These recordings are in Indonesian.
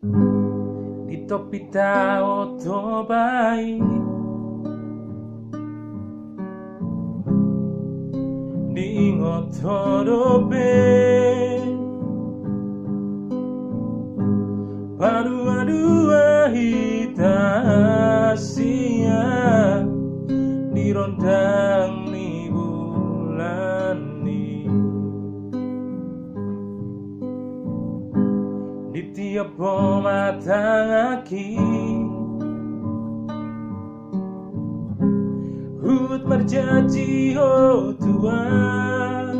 di topi tao to bai di ngotoro be padua-dua hitasia di rondang ni bulan ni di tiap mata aki hut merjanji oh Tuhan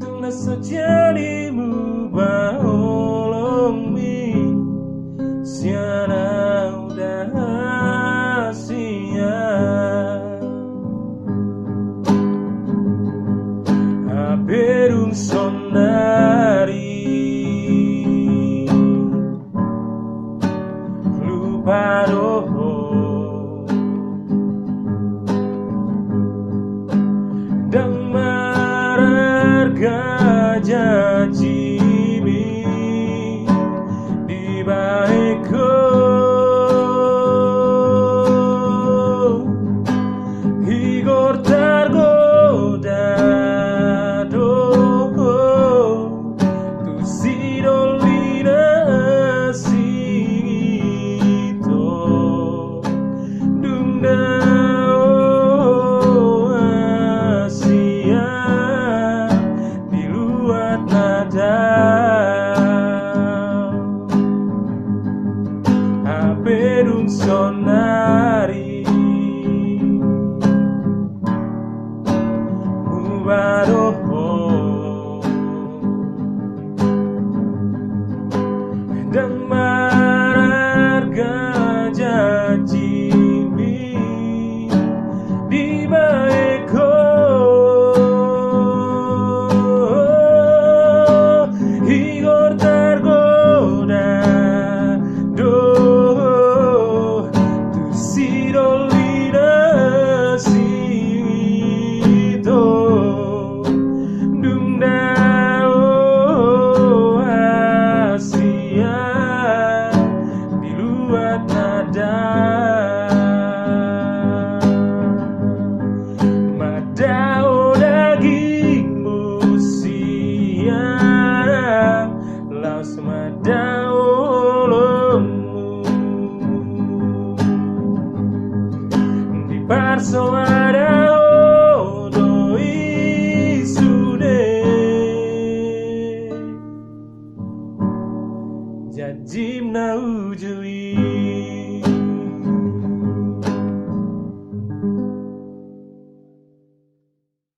tuna sejadimu baolong mi siana udah sia aperung sonari lupa roho dan mararga janji mi di baikku igor tergoda do tu sidolina sito dunda aperung sonari mubaroho dan mararga janji mi di baikku igor tergoda do tu sidolina sito dunda asia di luar nada madao dagingmu siang laus madao lemu di parso madao doi sude janji na ujui